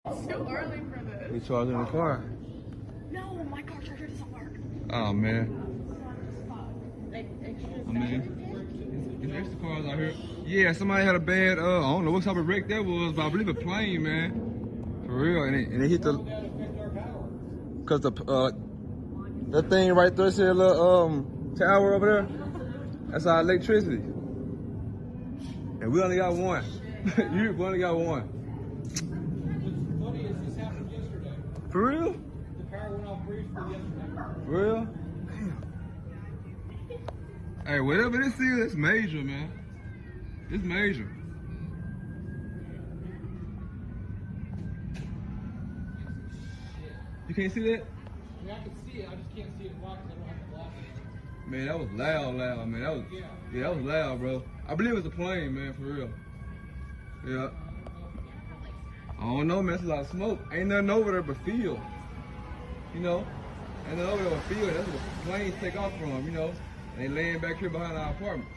It's too early for this. We charging the car. No, my car charger doesn't work. Oh man. Like extra. I mean, it's extra cars out here. Yeah, somebody had a bad. I don't know what type of wreck that was, but I believe a plane, man. For real, and it hit the. Cause the that thing right there, see that little tower over there. That's our electricity. And we only got one. We only got one. What's funny is this happened yesterday. For real? The power went off briefly yesterday. For real? Damn. Hey, whatever this is, it's major, man. It's major. You can't see that? I mean, I can see it. I just can't see it blocked because I don't have to block it. Man, that was loud, man. That was, yeah, that was loud, bro. I believe it was a plane, man, for real. Yeah. I don't know, man. It's a lot of smoke. Ain't nothing over there but field. You know? Ain't nothing over there but field. That's where the planes take off from, you know? And they laying back here behind our apartments.